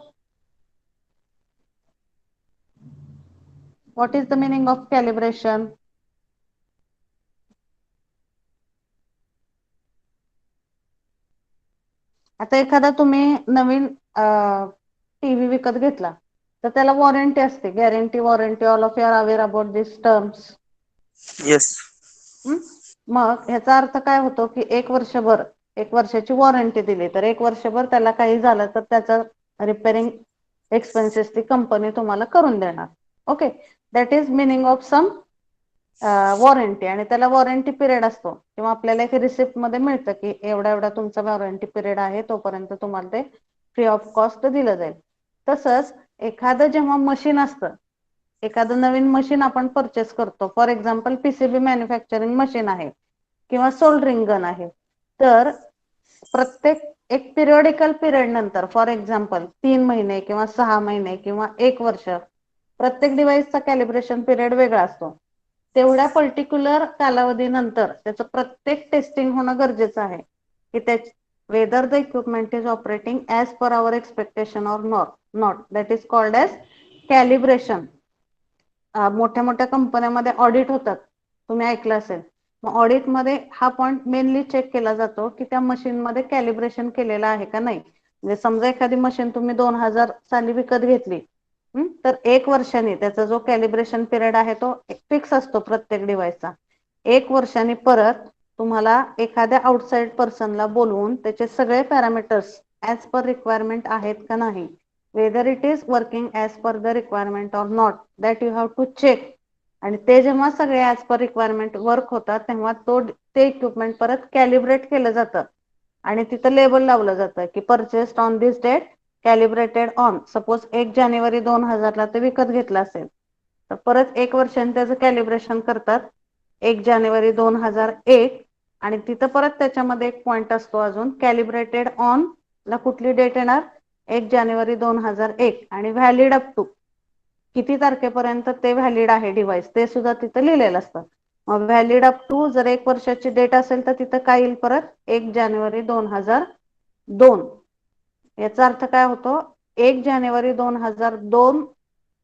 What is the meaning of calibration? आता एखादा तुम्ही नवीन TV विकत घेतला तर त्याला warranty असते, guarantee, warranty, all of you are aware about this terms. Yes. मग ह्याचा अर्थ काय होतो की एक वर्षाची वॉरंटी दिली तर एक वर्षभर त्याला काही झालं तर त्याचा रिपेअरिंग एक्सपेन्सेस ती कंपनी तुम्हाला करून देणार. Okay, that is meaning of some warranty. आणि त्याला वॉरंटी पिरियड असतो किंवा आपल्याला एक रिसिप्ट मध्ये मिळतं की एवढा एवढा तुमचा वॉरंटी पिरियड आहे, तोपर्यंत तुम्हाला ते फ्री ऑफ कॉस्ट दिलं जाईल. तसंच एखादं जेव्हा मशीन असतं, एखादं नवीन मशीन आपण परचेस करतो, for example PCB manufacturing machine आहे किंवा सोल्डरिंग गन आहे, तर प्रत्येक एक पिरियडिकल पिरियड नंतर, फॉर एक्झाम्पल 3 महिने किंवा 6 महिने किंवा 1 वर्ष, प्रत्येक डिव्हाइसचा कॅलिब्रेशन पिरियड वेगळा असतो. तेवढ्या पर्टिक्युलर कालावधीनंतर त्याचं प्रत्येक टेस्टिंग होणं गरजेचं आहे की त्या whether the equipment is operating as per our expectation or not. That is called as calibration. मोठ्या मोठ्या कंपन्यांमध्ये ऑडिट होतात, तुम्ही ऐकलं असेल. मग ऑडिट मध्ये हा पॉइंट मेनली चेक केला जातो की त्या मशीन मध्ये कॅलिब्रेशन केलेलं आहे का नाही. म्हणजे समजा एखादी मशीन तुम्ही 2000 साली विकत घेतली, तर 1 वर्षाने त्याचा जो कॅलिब्रेशन पिरियड आहे तो फिक्स असतो प्रत्येक डिव्हाइसचा. 1 वर्षाने परत तुम्हाला एखाद्या आउटसाइड पर्सनला बोलवून त्याचे सगळे पॅरामीटर्स ऍज पर रिक्वायरमेंट आहेत का नाही, whether it is working as per the requirement or not, that you have to check. आणि ते जेव्हा सगळे ऍज पर रिक्वायरमेंट वर्क होतात तेव्हा ते इक्विपमेंट परत कॅलिब्रेट केलं जातं आणि तिथं लेबल लावलं जातं की purchased on this date, calibrated on. Suppose 1 जानेवारी 2000 ला ते विकत घेतलं असेल तर परत 1 वर्षाने त्याचं कॅलिब्रेशन करतात 1 जानेवारी 2001. आणि तिथं परत त्याच्यामध्ये एक पॉइंट असतो अजून, कॅलिब्रेटेड ऑन ला कुठली डेट येणार, 1 जानेवारी 2001. आणि व्हॅलिड अप टू किती तारखेपर्यंत ते व्हॅलिड आहे डिव्हाइस ते सुद्धा तिथं लिहिलेलं असतं. मग व्हॅलिड अप टू जर 1 वर्षाची डेट असेल तर तिथं काय येईल, परत 1 जानेवारी 2002. याचा अर्थ काय होतो, 1 जानेवारी 2002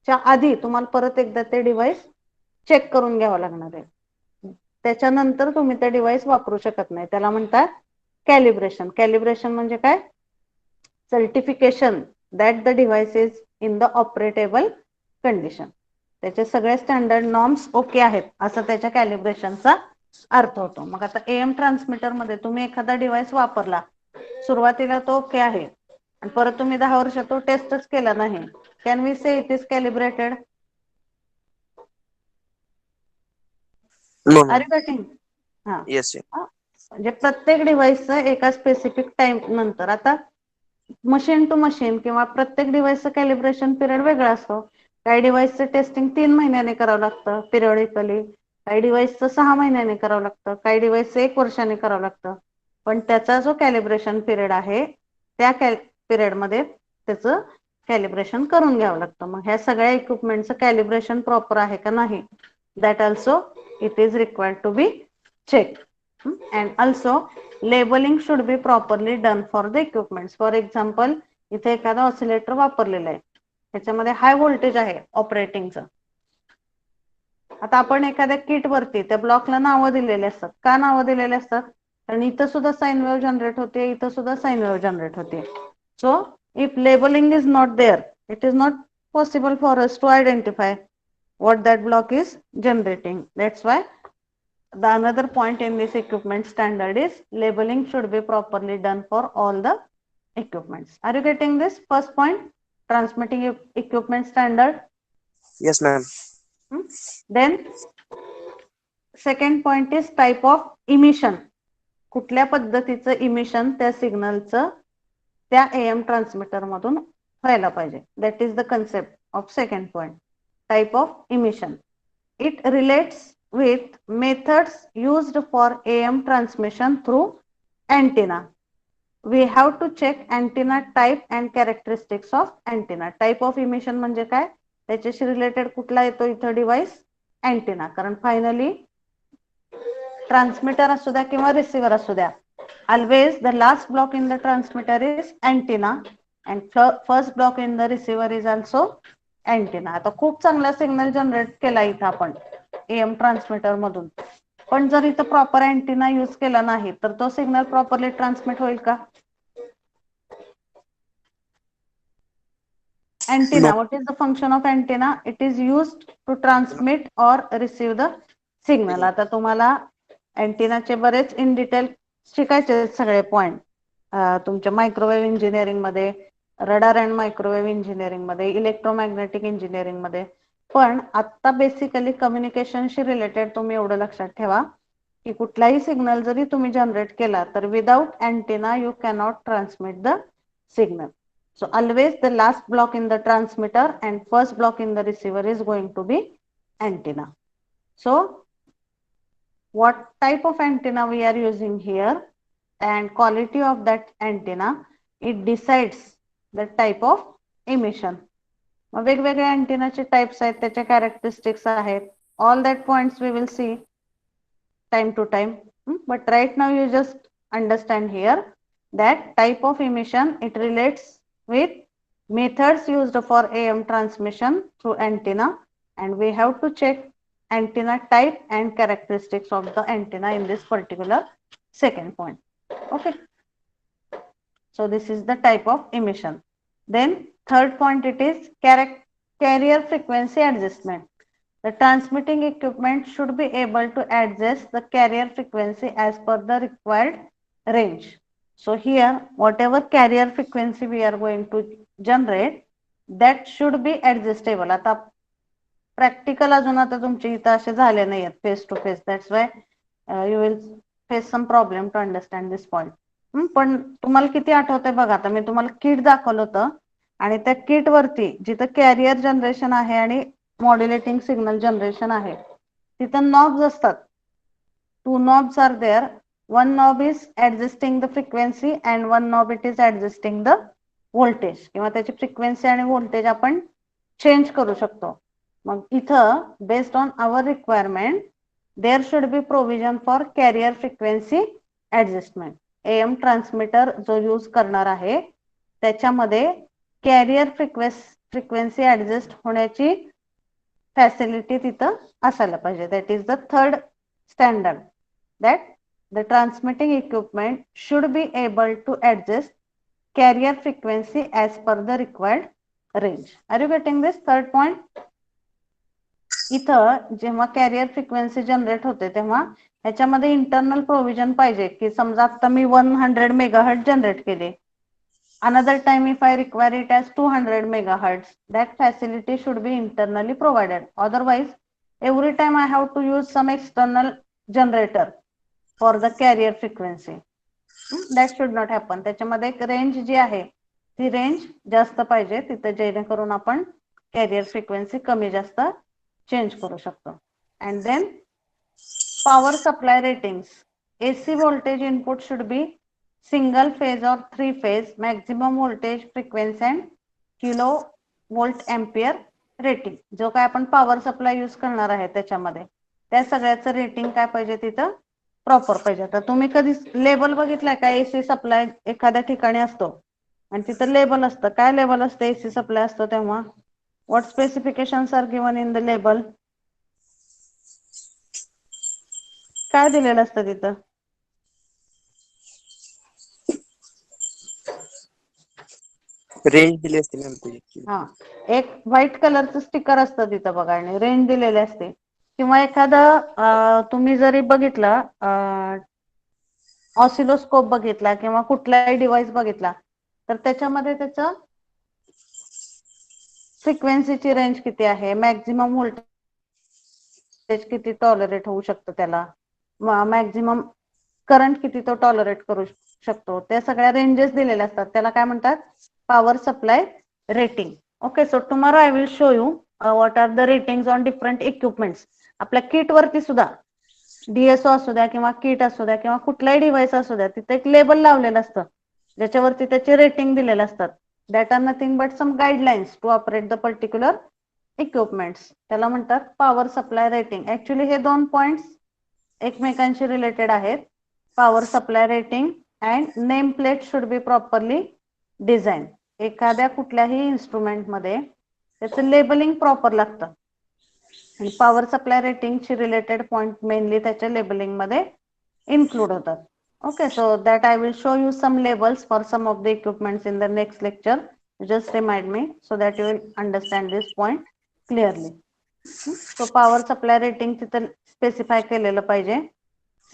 च्या आधी तुम्हाला परत एकदा ते डिव्हाइस चेक करून घ्यावं लागणार आहे. त्याच्यानंतर तुम्ही ते डिव्हाइस वापरू शकत नाही. त्याला म्हणतात कॅलिब्रेशन. कॅलिब्रेशन म्हणजे काय, certification that the device is in the operable condition. त्याचे सगळे स्टँडर्ड नॉर्म्स ओके आहेत असं त्याच्या कॅलिब्रेशनचा अर्थ होतो. मग आता एएम ट्रान्समीटर मध्ये तुम्ही एखादा डिव्हाइस वापरला, सुरुवातीला तो ओके आहे आणि परत तुम्ही 10 वर्ष तो टेस्टच केला नाही, can we say it is calibrated? No are ma'am. You getting? हा, येस. म्हणजे प्रत्येक डिव्हाइसचं एका स्पेसिफिक टाइम नंतर, आता मशीन टू मशीन किंवा प्रत्येक डिव्हाइसचं कॅलिब्रेशन पिरियड वेगळा असतो. काही डिव्हाइसचं टेस्टिंग 3 महिन्याने करावं लागतं पिरियडिकली, काही डिव्हाइसचं 6 महिन्याने करावं लागतं, काही डिव्हाइसचं 1 वर्षाने करावं लागतं. पण त्याचा जो कॅलिब्रेशन पिरियड आहे त्या पिरियड मध्ये त्याचं कॅलिब्रेशन करून घ्यावं लागतं. मग ह्या सगळ्या इक्विपमेंटचं कॅलिब्रेशन प्रॉपर आहे का नाही that also it is required to be checked. And also labeling should be properly done for the equipments. For example, इथे एखादा ऑसिलेटर वापरलेला आहे, त्याच्यामध्ये हाय व्होल्टेज आहे ऑपरेटिंगचं. आता आपण एखाद्या किट वरती त्या ब्लॉकला नावं दिलेले असतात. का नावं दिलेले असतात? कारण इथं सुद्धा साइन वेव्ह जनरेट होते, इथं सुद्धा साइन वेव्ह जनरेट होते. So if labelling is not there, it is not possible for us to identify what that block is generating. That's why the another point in this equipment standard is labeling should be properly done for all the equipments. Are you getting this first point? Transmitting equipment standard. Yes, ma'am. Then second point is type of emission. कुठल्या पद्धतीचं emission त्या सिग्नलचं त्या AM transmitter मधून व्हायला पाहिजे. That is the concept of second point. Type of emission. It relates with methods used for AM transmission through antenna. We have to check antenna type and characteristics of antenna. Type of emission म्हणजे काय? त्याच्याशी related कुठला येतो इथं device? Antenna. कारण finally transmitter असू द्या किंवा रिसिव्हर असू द्या, always the last block in the transmitter is antenna and first block in the receiver is also antenna. आता खूप चांगला सिग्नल जनरेट केला इथं आपण AM ट्रान्समीटर मधून, पण जर इथं प्रॉपर अँटेना यूज केला नाही तर तो सिग्नल प्रॉपरली ट्रान्समिट होईल का? Antenna, No. what is the function of antenna? It is used to transmit or receive the signal. आता तुम्हाला अँटेनाचे बरेच इन डिटेल शिकायचे सगळे पॉइंट तुमच्या मायक्रोवेव्ह इंजिनिअरिंग मध्ये, रडार अँड मायक्रोवेव्ह इंजिनिअरिंग मध्ये, इलेक्ट्रोमॅग्नेटिक इंजिनिअरिंग मध्ये. पण आता बेसिकली कम्युनिकेशनशी रिलेटेड तुम्ही एवढं लक्षात ठेवा की कुठलाही सिग्नल जरी तुम्ही जनरेट केला तर without antenna you cannot transmit the signal. So always the last block in the transmitter and first block in the receiver is going to be antenna. So what type of antenna we are using here and quality of that antenna, it decides the type of emission. वेगवेगळे अँटेनाचे types आहेत, त्याचे characteristics आहेत. All that points we will see time to time. But right now you just understand here that type of emission, it relates with methods used for AM transmission through antenna, and we have to check antenna type and characteristics of the antenna in this particular second point. Okay, so this is the type of emission. Then third point, it is carrier frequency adjustment. The transmitting equipment should be able to adjust the carrier frequency as per the required range. So here whatever carrier frequency we are going to generate, that should be adjustable. आता practical अजून आता तुमचे इथं असे झाले नाही आहेत face to face. That's why you will face some problem to understand this point. पण तुम्हाला किती आठवतंय बघा, आता मी तुम्हाला किट दाखवलं होतं आणि त्या किट वरती जिथं कॅरियर जनरेशन आहे आणि मॉड्युलेटिंग सिग्नल जनरेशन आहे तिथं नॉब्स असतात. 2 knobs are there. One knob is adjusting the frequency and one knob it is adjusting the voltage. किंवा त्याची फ्रिक्वेन्सी आणि व्होल्टेज आपण चेंज करू शकतो. मग इथं based on our requirement there should be provision for carrier frequency adjustment. AM transmitter जो use करणार आहे त्याच्यामध्ये कॅरियर फ्रिक्वेन्सी ऍडजस्ट होण्याची फॅसिलिटी तिथं असायला पाहिजे. That is the third standard, that the transmitting equipment should be able to adjust carrier frequency as per the required range. Are you getting this third point? इथं जेव्हा carrier frequency generate होते तेव्हा ह्याच्यामध्ये internal provision पाहिजे की समजा आता मी 100 megahertz generate केले, another time if I require it as 200 megahertz, that facility should be internally provided. Otherwise every time I have to use some external generator for the carrier frequency. That should not happen. त्याच्यामध्ये एक range जी आहे ती range जास्त पाहिजे तिथे, जेणेकरून आपण carrier frequency कमी जास्त चेंज करू शकतो. And then power supply ratings. AC voltage input should be single phase or 3 phase, maximum voltage frequency and kilovolt ampere rating जो काय आपण पॉवर सप्लाय यूज करणार आहे त्याच्यामध्ये त्या सगळ्याचं रेटिंग काय पाहिजे तिथं प्रॉपर पाहिजे. तर तुम्ही कधी लेबल बघितलाय का एसी सप्लाय एखाद्या ठिकाणी असतो आणि तिथं लेबल असतं, काय लेबल असतं एसी सप्लाय असतो तेव्हा? What specifications are given in the label? काय दिलेलं असतं तिथं? रेंज दिली असते मॅम त्याची. हा, एक व्हाईट कलरचं स्टिकर असतं तिथं बघा आणि रेंज दिलेली असते. किंवा एखादं तुम्ही जरी बघितलं ऑसिलोस्कोप बघितला किंवा कुठलाही डिव्हाइस बघितला तर त्याच्यामध्ये त्याचं फ्रिक्वेन्सीची रेंज किती आहे, मॅक्झिमम व्होल्टेज किती टॉलरेट होऊ शकतं त्याला, मॅक्झिमम करंट किती तो टॉलरेट करू शकतो, त्या सगळ्या रेंजेस दिलेल्या असतात. त्याला काय म्हणतात? Power supply rating. Okay, so tomorrow I will show you what are the ratings on different equipments. आपल्या किट वरती सुद्धा डीएसओ असू द्या किंवा किट असू द्या किंवा कुठलाही डिव्हाइस असू द्या तिथे एक लेबल लावलेलं असतं ज्याच्यावरती त्याचे रेटिंग दिलेले असतात. That are nothing but some guidelines to operate the particular equipments. त्याला म्हणतात पॉवर सप्लाय रेटिंग. ऍक्च्युली हे दोन पॉइंट्स एकमेकांशी रिलेटेड आहेत. Power supply rating and name plate should be properly design. एखाद्या कुठल्याही इन्स्ट्रुमेंट मध्ये त्याचं लेबलिंग प्रॉपर लागतं आणि पॉवर सप्लाय रेटिंगशी रिलेटेड पॉइंट मेनली त्याच्या लेबलिंग मध्ये इन्क्लूड होतात. Okay, so that I will show you some labels for some of the equipments in the next lecture. Just remind me so that you will understand this point clearly. So power supply rating तिथं specify केलेलं पाहिजे.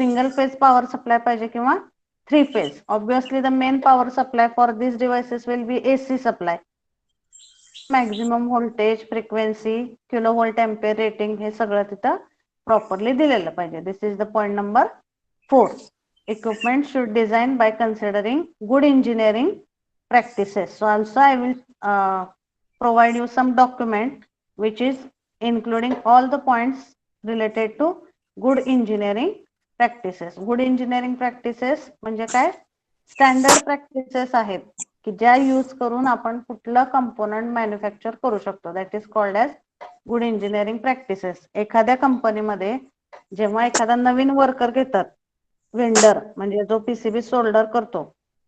Single phase power supply पाहिजे किंवा 3 phase. Obviously the main power supply for these devices will be AC supply. Maximum voltage, frequency, kilovolt ampere rating हे सगळं तिथं properly दिलेलं पाहिजे. This is the point number 4. Equipment should design by considering good engineering practices. So also I will provide you some document which is including all the points related to good engineering practices. Good engineering practices म्हणजे काय? Standard practices आहेत की ज्या use करून आपण कुठलं component manufacture करू शकतो. That is called as good engineering practices. एखाद्या कंपनीमध्ये जेव्हा एखादा नवीन वर्कर घेतात वेंडर म्हणजे जो पीसीबी सोल्डर करतो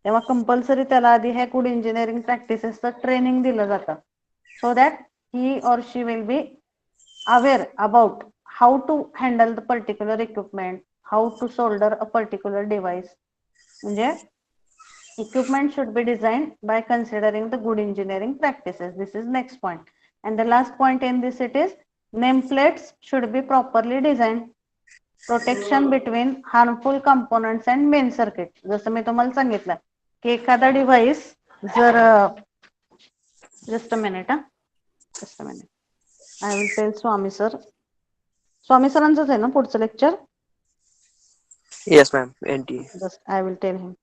तेव्हा कंपल्सरी त्याला आधी हे गुड इंजिनिअरिंग प्रॅक्टिसेसचं ट्रेनिंग दिलं जातं so that he or she will be aware about how to handle the particular equipment, how to solder a particular device. म्हणजे equipment should be designed by considering the good engineering practices. This is next point. And the last point in this it is nameplates should be properly designed. Protection between harmful components and main circuit. जसं मी तुम्हाला सांगितलं की एखादा device जर just a minute I will tell स्वामी सरांचंच आहे ना पुढचं lecture? Yes ma'am, NT. Just I will tell him.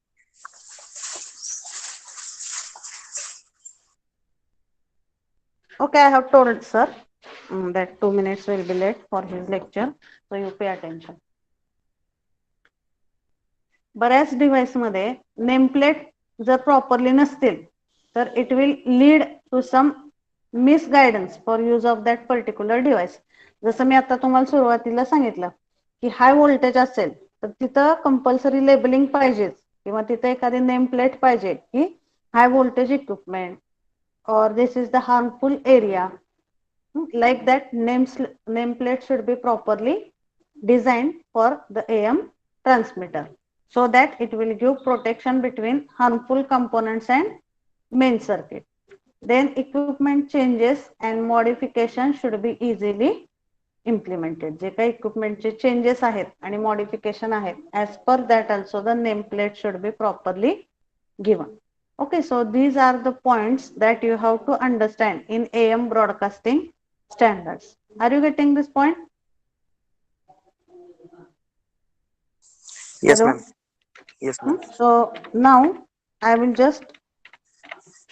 Okay, I have told sir that 2 minutes will be late for his lecture, so you pay attention. बऱ्याच device मध्ये nameplate जर properly नसतील तर it will lead to some misguidance for use of that particular device. जसं मी आता तुम्हाला सुरुवातीला सांगितलं की हाय व्होल्टेज असेल तर तिथं कंपल्सरी लेबलिंग पाहिजे किंवा तिथे एखादी नेम प्लेट पाहिजे की high voltage equipment or this is the harmful area. Like that nameplate should be properly designed for the AM transmitter so that it will give protection between harmful components and main circuit. Then equipment changes and modification should be easily implemented. जे काही equipment चे changes आहेत आणि modification आहेत as per that also the nameplate should be properly given. Okay, so these are the points that you have to understand in AM broadcasting standards. Are you getting this point? Yes Hello? ma'am. Yes ma'am. So now I will just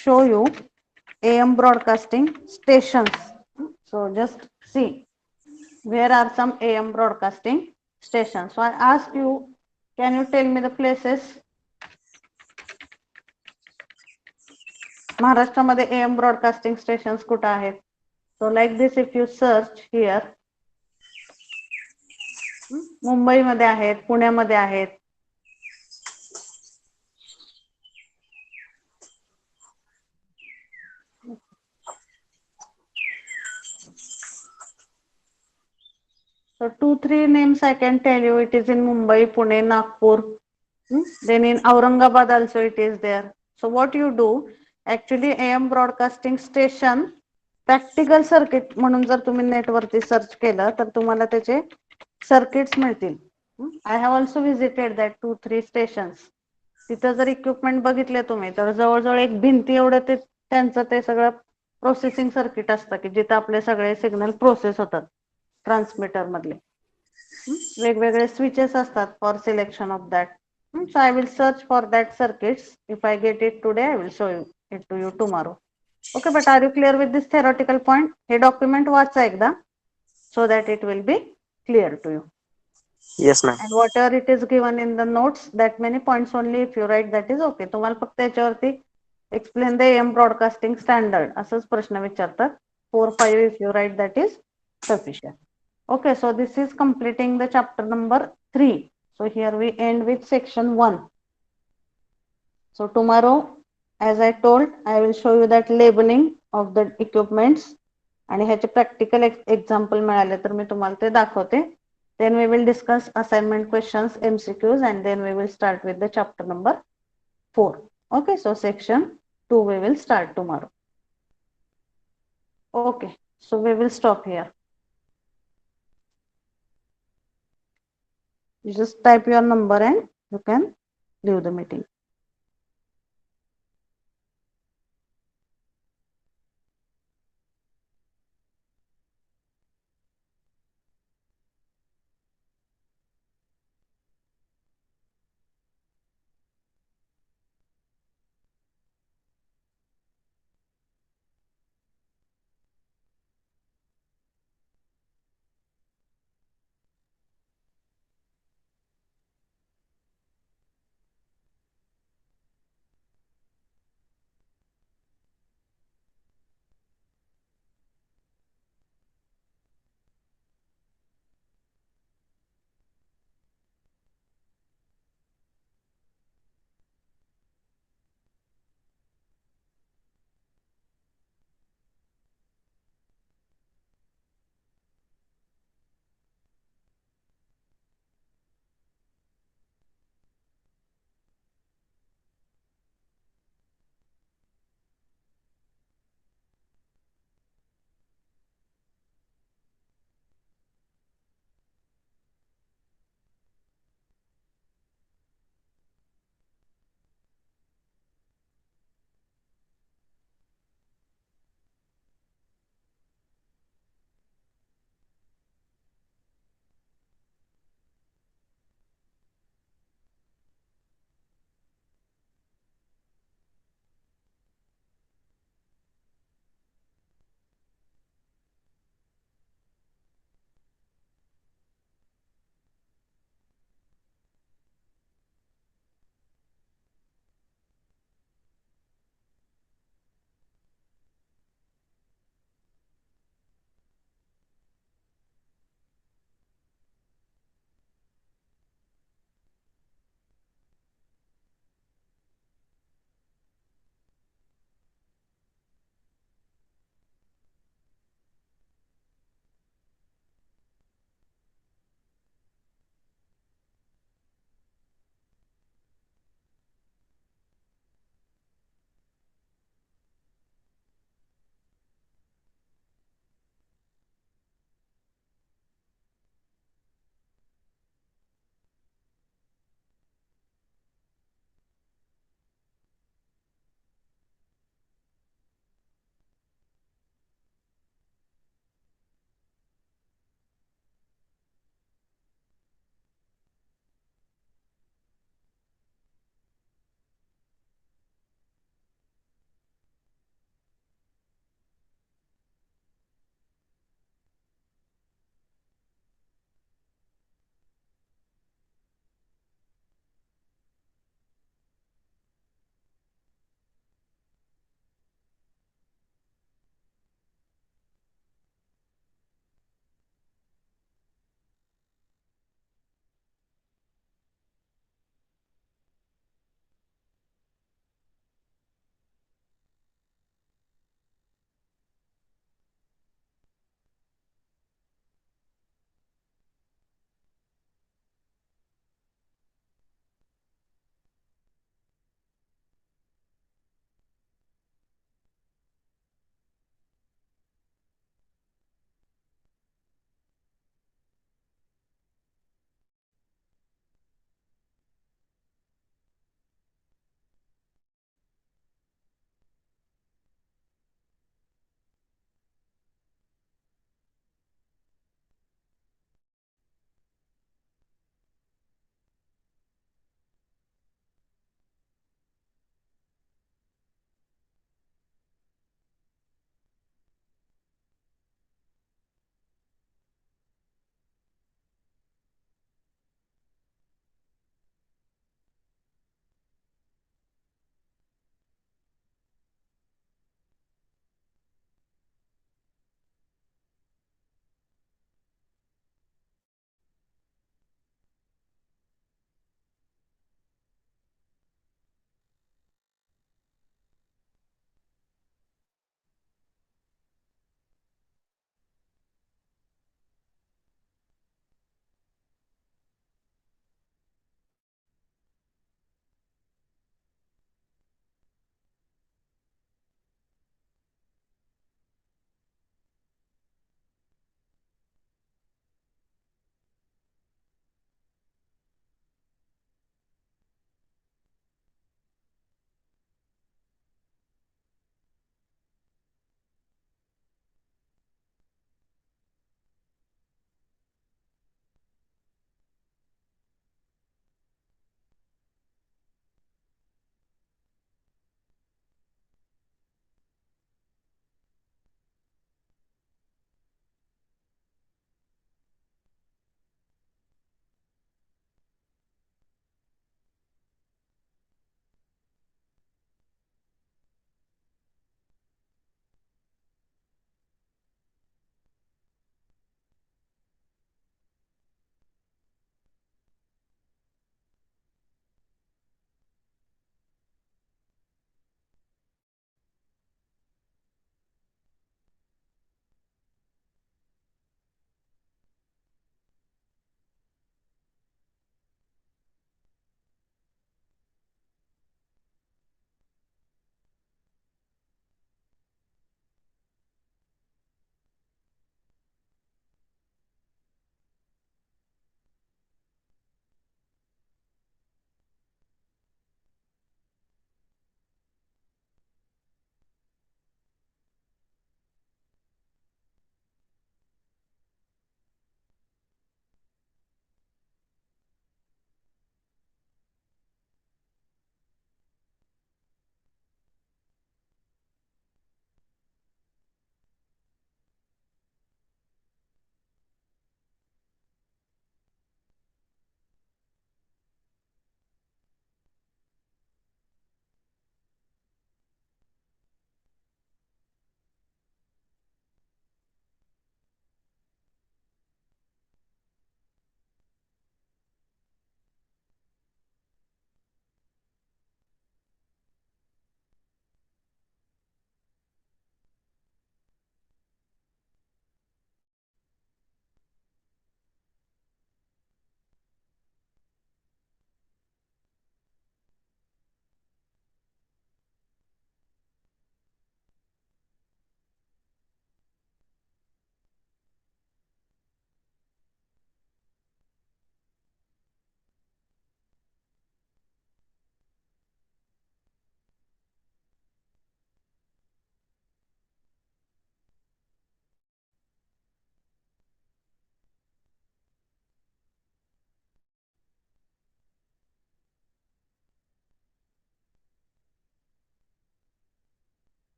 show you AM broadcasting stations. So just see where are some AM broadcasting stations. So I ask you, can you tell me the places? महाराष्ट्रामध्ये AM broadcasting stations कुठे आहेत? So like this, if you search here, मुंबईमध्ये आहेत, पुण्यामध्ये आहेत. So 2-3 names I can tell you. It is in Mumbai, Pune, Nagpur. Then in Aurangabad also it is there. So what you do, actually AM broadcasting station practical circuit म्हणून जर तुम्ही नेटवरती search केलं तर तुम्हाला त्याचे सर्किट्स मिळतील. I have also visited that 2-3 stations. तिथं जर इक्विपमेंट बघितले तुम्ही तर जवळजवळ एक भिंती एवढं ते त्यांचं ते सगळं प्रोसेसिंग सर्किट असतं की जिथं आपले सगळे सिग्नल प्रोसेस होतात ट्रान्समीटर मधले. वेगवेगळे स्विचेस असतात for selection of that. So I will search for that circuits. If I get it today, I will show it to you tomorrow. Okay, but are you clear with this theoretical point? हे document वाचा एकदा so that it will be clear to you. Yes, ma'am. And whatever it is given in the notes, that many points only if you write, that is okay. तुम्हाला फक्त याच्यावरती explain the AM broadcasting standard असंच प्रश्न विचारतात. 4-5 if you write, that is sufficient. Okay, so this is completing the chapter number 3. So here we end with section 1. So tomorrow, as I told, I will show you that labeling of the equipments आणि ह्याचे practical example मिळाले तर मी तुम्हाला ते दाखवते. Then we will discuss assignment questions, MCQs, and then we will start with the chapter number 4. Okay, so section 2 we will start tomorrow. Okay, so we will stop here. You just type your number and you can leave the meeting.